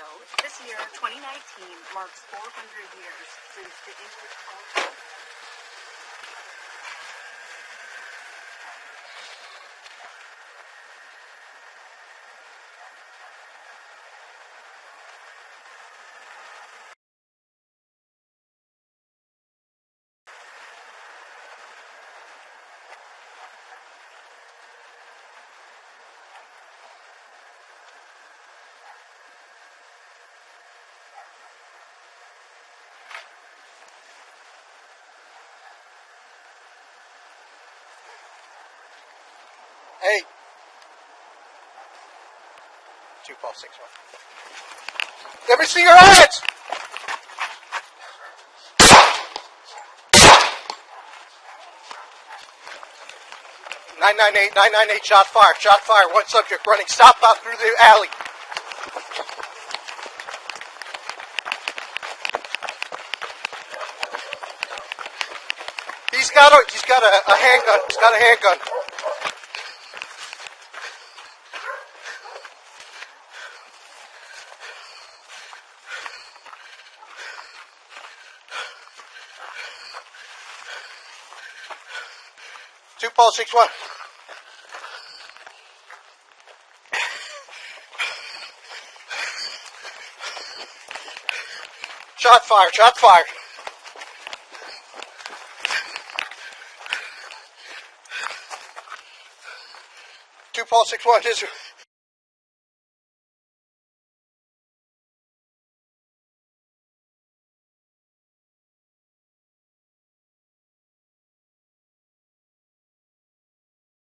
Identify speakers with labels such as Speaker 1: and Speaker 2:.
Speaker 1: So, this year, 2019, marks 400 years since the English culture.
Speaker 2: Hey. 2-6-1. Let me see your hands! 998, shot fire, one subject running southbound through the alley. He's got a handgun, 2-6-1. Shot fired. 2-6-1,